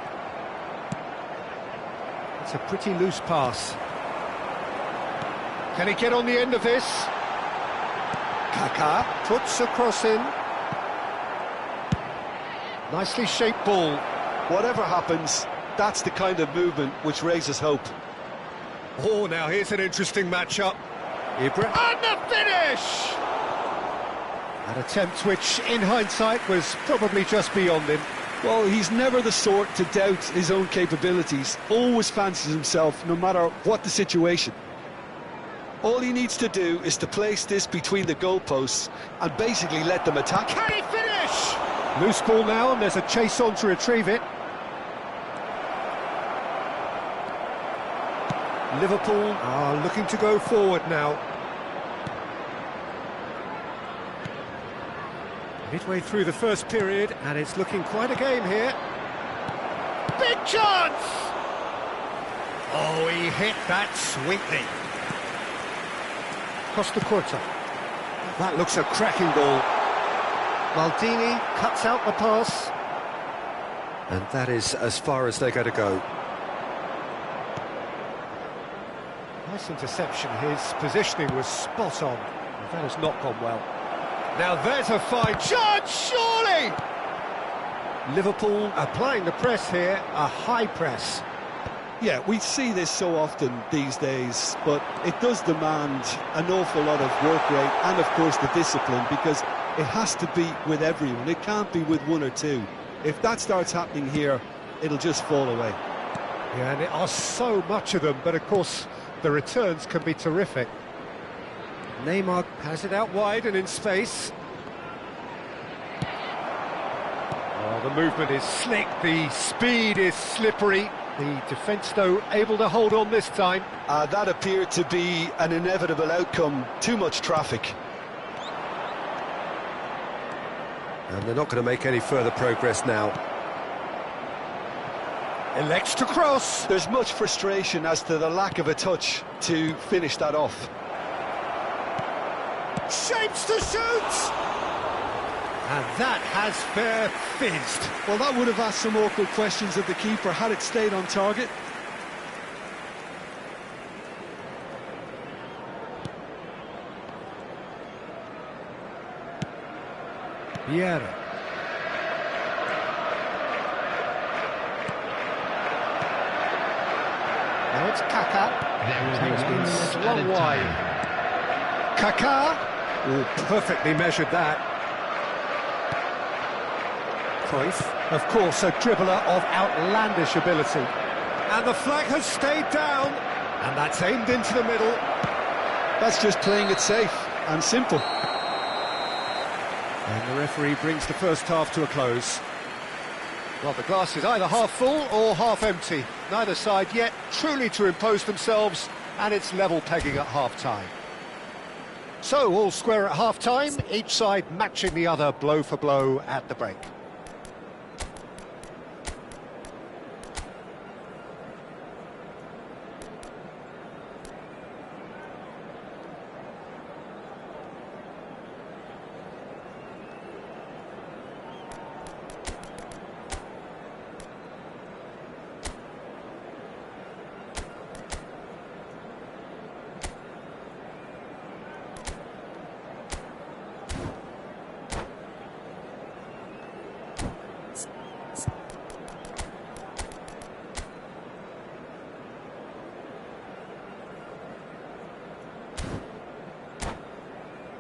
It's a pretty loose pass. Can he get on the end of this? Kaká puts a cross in. Nicely shaped ball. Whatever happens, that's the kind of movement which raises hope. Oh, now here's an interesting matchup. Ibra. And the finish! An attempt which, in hindsight, was probably just beyond him. Well, he's never the sort to doubt his own capabilities. Always fancies himself, no matter what the situation. All he needs to do is to place this between the goalposts and basically let them attack. Can he finish? Loose ball now, and there's a chase on to retrieve it. Liverpool are looking to go forward now. Midway through the first period, and it's looking quite a game here. Big chance! Oh, he hit that sweetly. Costa Curta. That looks a cracking ball. Maldini cuts out the pass. And that is as far as they're going to go. Nice interception, his positioning was spot on. That has not gone well. Now there's a fine chance, surely! Liverpool applying the press here, a high press. Yeah, we see this so often these days, but it does demand an awful lot of work rate and, of course, the discipline, because it has to be with everyone. It can't be with one or two. If that starts happening here, it'll just fall away. Yeah, and there are so much of them, but of course the returns can be terrific. Neymar has it out wide and in space. Oh, the movement is slick, the speed is slippery. The defence, though, able to hold on this time. That appeared to be an inevitable outcome. Too much traffic. And they're not going to make any further progress now. Elects to cross. There's much frustration as to the lack of a touch to finish that off. Shapes to shoot! And that has fair fizzed. Well, that would have asked some awkward questions of the keeper had it stayed on target. Vieira. Now it's Kaká. It's been swung wide. Kaká. Oh, perfectly measured that. Cruyff, of course, a dribbler of outlandish ability. And the flag has stayed down, and that's aimed into the middle. That's just playing it safe and simple. And the referee brings the first half to a close. Well, the glass is either half full or half empty. Neither side yet truly to impose themselves, and it's level pegging at half-time. So, all square at half-time, each side matching the other blow for blow at the break.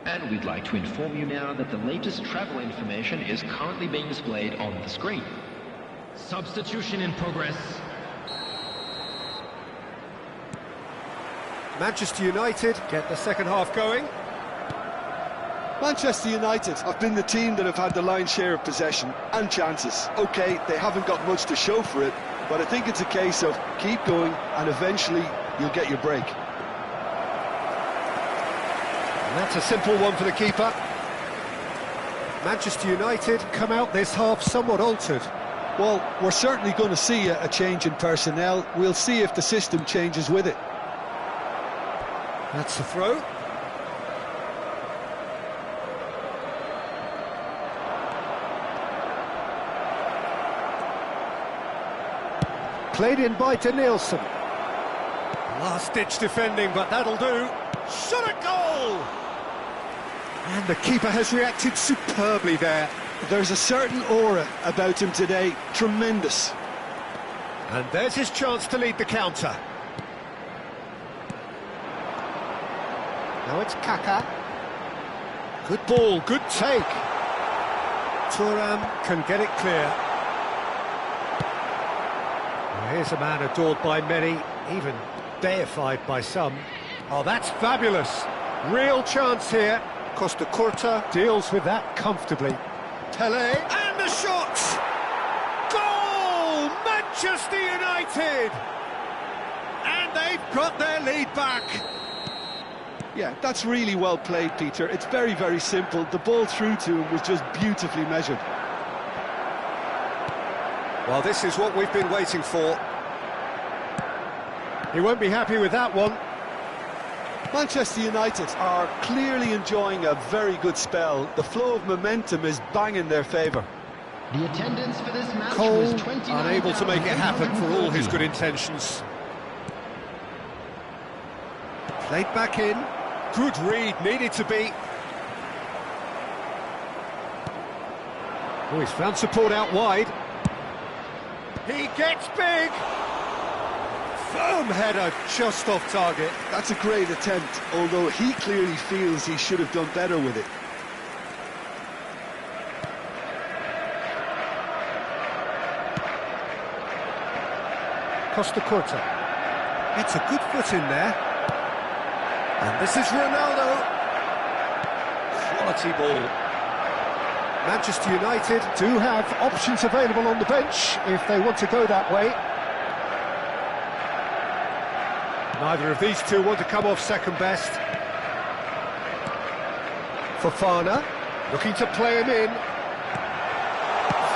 And we'd like to inform you now that the latest travel information is currently being displayed on the screen. Substitution in progress. Manchester United get the second half going. Manchester United have been the team that have had the lion's share of possession and chances. OK, they haven't got much to show for it, but I think it's a case of keep going and eventually you'll get your break. And that's a simple one for the keeper. Manchester United come out this half somewhat altered. Well, we're certainly going to see a change in personnel. We'll see if the system changes with it. That's the throw. Played in by Danielson. Last-ditch defending, but that'll do. Shot at goal! And the keeper has reacted superbly there. There's a certain aura about him today. Tremendous. And there's his chance to lead the counter. Now it's Kaká. Good ball, good take. Thuram can get it clear. Well, here's a man adored by many, even deified by some. Oh, that's fabulous. Real chance here. Costa Curta deals with that comfortably. Pelé, and the shot! Goal! Manchester United! And they've got their lead back. Yeah, that's really well played, Peter. It's very, very simple. The ball through to him was just beautifully measured. Well, this is what we've been waiting for. He won't be happy with that one. Manchester United are clearly enjoying a very good spell. The flow of momentum is bang in their favour. The attendance for this match Cole was 29,000. unable to make it happen for all his good intentions. Played back in. Good read, needed to be. Oh, he's found support out wide. He gets big. Firm header, just off target. That's a great attempt, although he clearly feels he should have done better with it. Costa Curta. It's a good foot in there. And this is Ronaldo. Quality ball. Manchester United do have options available on the bench if they want to go that way. Neither of these two want to come off second best. Fofana, looking to play him in.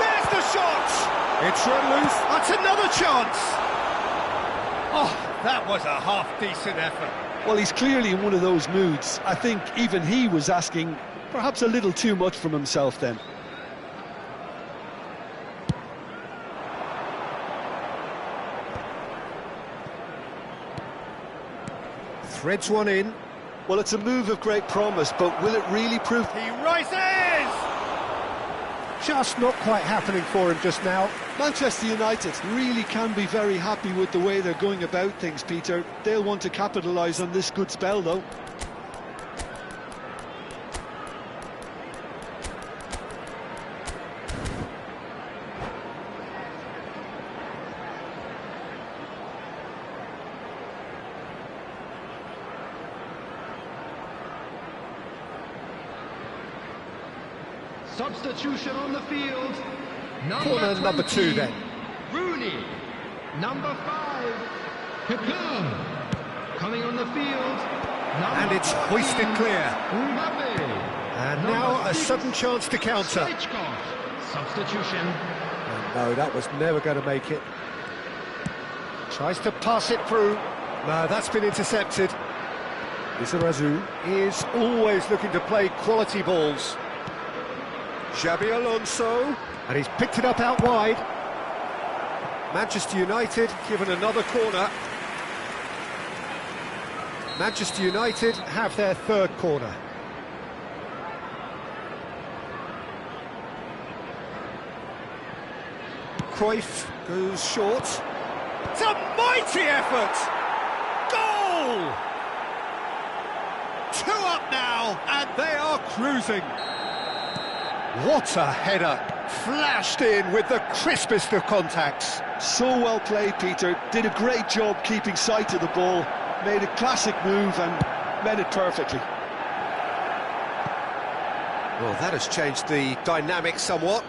There's the shot! It's run loose. That's another chance! Oh, that was a half-decent effort. Well, he's clearly in one of those moods. I think even he was asking perhaps a little too much from himself then. Threads one in. Well, it's a move of great promise, but will it really prove... He rises! Just not quite happening for him just now. Manchester United really can be very happy with the way they're going about things, Peter. They'll want to capitalise on this good spell, though. Substitution on the field. Corner number 2 then. Rooney. Number 5. Kaká. Coming on the field. And it's hoisted clear. Mbappe. And now a sudden chance to counter. Stoichkov. Substitution. No, that was never going to make it. Tries to pass it through. No, that's been intercepted. Lizarazu is always looking to play quality balls. Xabi Alonso, and he's picked it up out wide. Manchester United given another corner. Manchester United have their third corner. Cruyff goes short. It's a mighty effort! Goal! 2 up now, and they are cruising. What a header, flashed in with the crispest of contacts. So well played, Peter. Did a great job keeping sight of the ball. Made a classic move and made it perfectly. Well, that has changed the dynamic somewhat.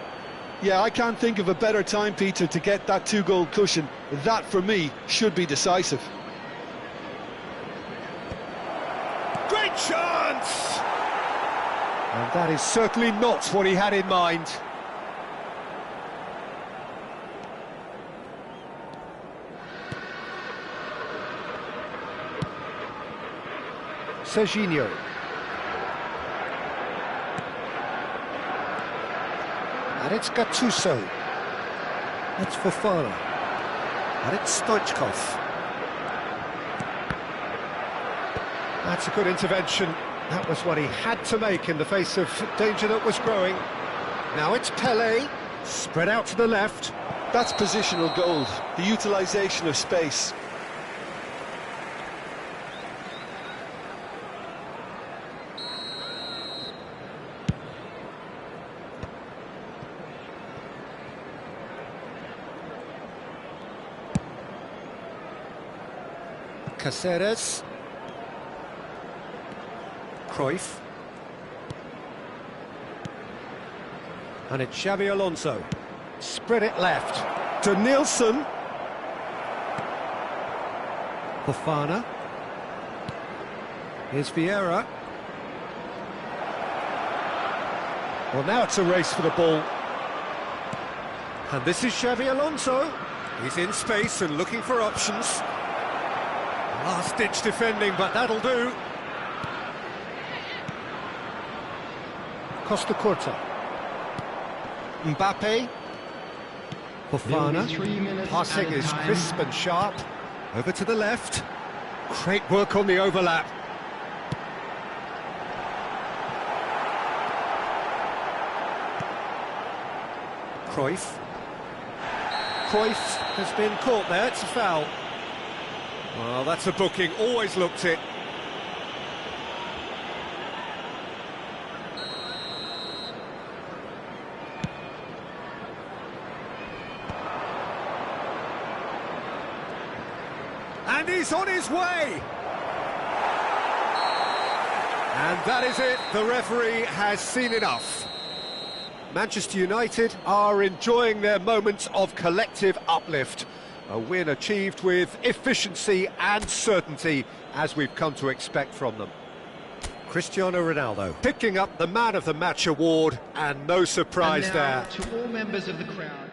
Yeah, I can't think of a better time, Peter, to get that 2-goal cushion. That, for me, should be decisive. Great chance! And that is certainly not what he had in mind. Serginho. And it's Gattuso. It's Fofana. And it's Stoichkov. That's a good intervention. That was what he had to make in the face of danger that was growing. Now it's Pelé, spread out to the left. That's positional goal, the utilisation of space. Caceres. Cruyff. And it's Xabi Alonso. Spread it left to Nielsen. Fofana. Here's Vieira. Well, now it's a race for the ball. And this is Xabi Alonso. He's in space and looking for options. Last-ditch defending, but that'll do. Costa Curta. Mbappe. Fofana. Passing is crisp and sharp. Over to the left. Great work on the overlap. Cruyff. Cruyff has been caught there, it's a foul. Well, that's a booking, always looked it. And he's on his way! And that is it, the referee has seen enough. Manchester United are enjoying their moments of collective uplift. A win achieved with efficiency and certainty, as we've come to expect from them. Cristiano Ronaldo picking up the Man of the Match award, and no surprise And now, there. to all members of the crowd,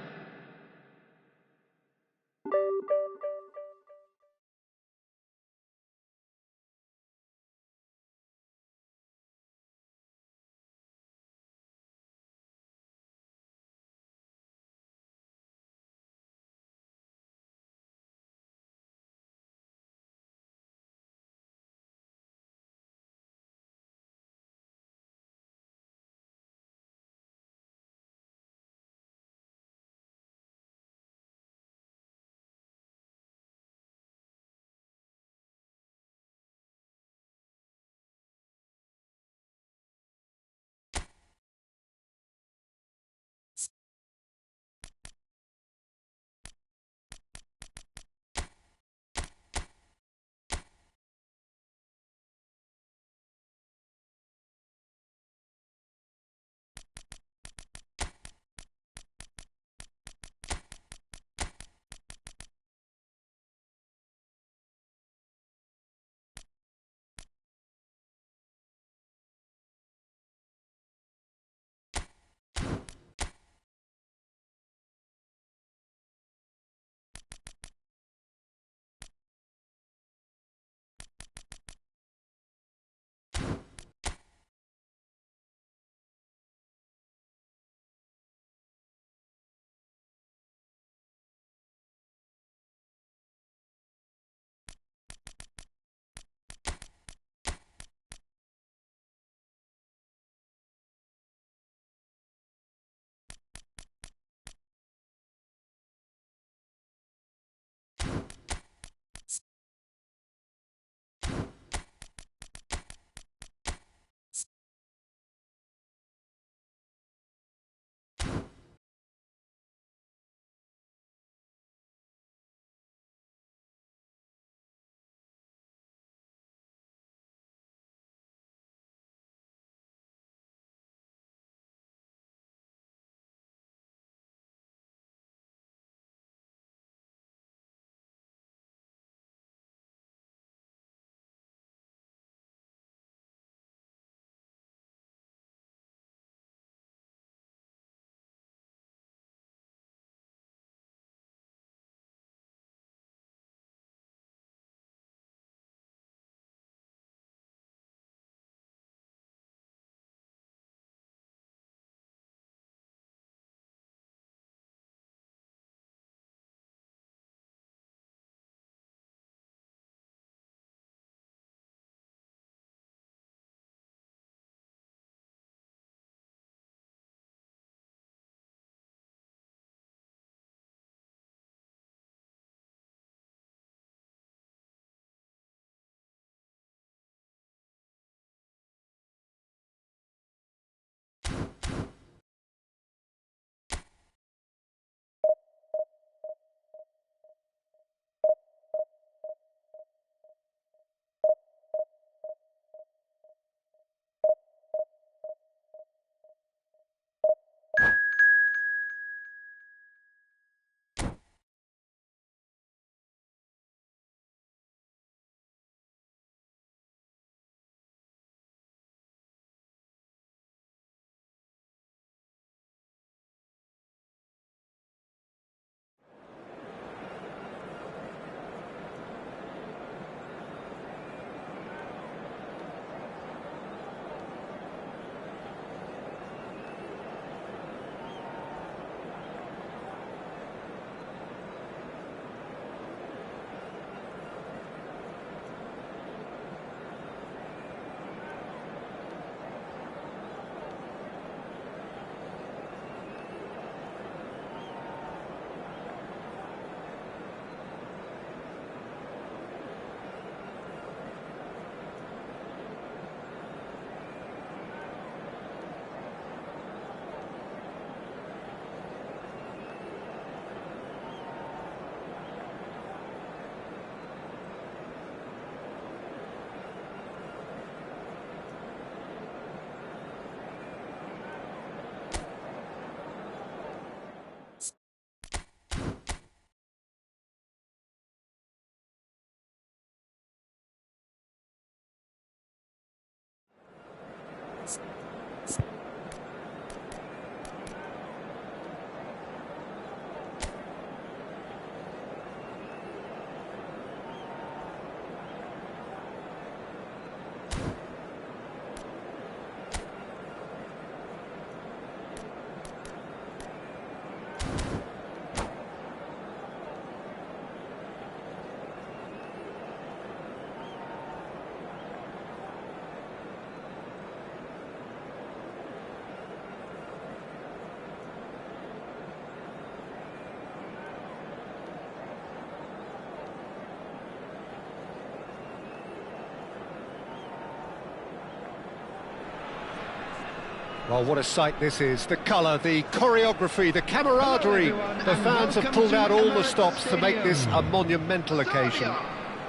Well, what a sight this is. The colour, the choreography, the camaraderie. The fans have pulled out all the stops to make this a monumental occasion.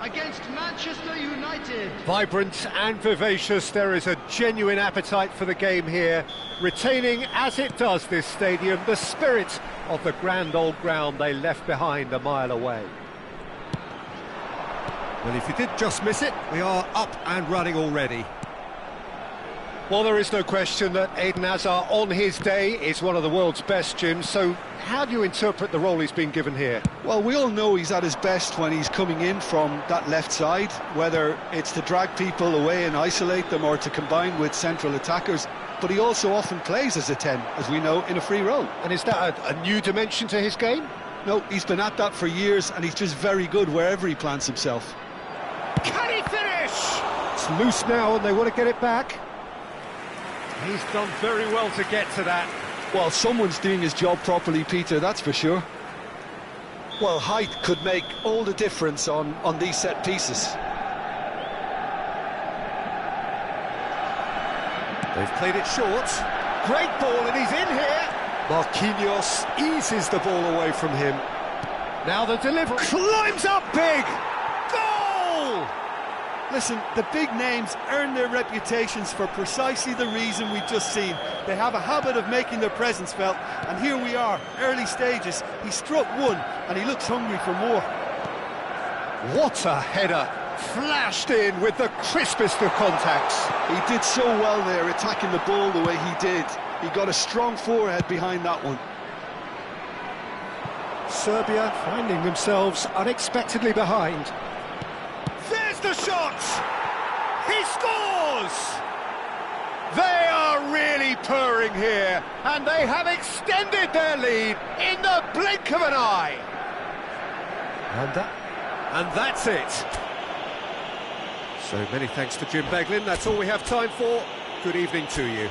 Against Manchester United. Vibrant and vivacious, there is a genuine appetite for the game here, retaining, as it does this stadium, the spirit of the grand old ground they left behind a mile away. Well, if you did just miss it, we are up and running already. Well, there is no question that Eden Hazard, on his day, is one of the world's best, Jim, so how do you interpret the role he's been given here? Well, we all know he's at his best when he's coming in from that left side, whether it's to drag people away and isolate them or to combine with central attackers, but he also often plays as a 10, as we know, in a free role. And is that a new dimension to his game? No, he's been at that for years, and he's just very good wherever he plants himself. Can he finish? It's loose now and they want to get it back. He's done very well to get to that. Well, someone's doing his job properly, Peter, that's for sure. Well, height could make all the difference on these set pieces. They've played it short. Great ball and he's in here. Marquinhos eases the ball away from him. Now the delivery climbs up big. Goal! Listen, the big names earn their reputations for precisely the reason we've just seen. They have a habit of making their presence felt, and here we are, early stages. He struck one, and he looks hungry for more. What a header! Flashed in with the crispest of contacts. He did so well there, attacking the ball the way he did. He got a strong forehead behind that one. Serbia finding themselves unexpectedly behind. There's the shot! He scores! They are really purring here, and they have extended their lead in the blink of an eye. And that's it. So many thanks to Jim Beglin. That's all we have time for. Good evening to you.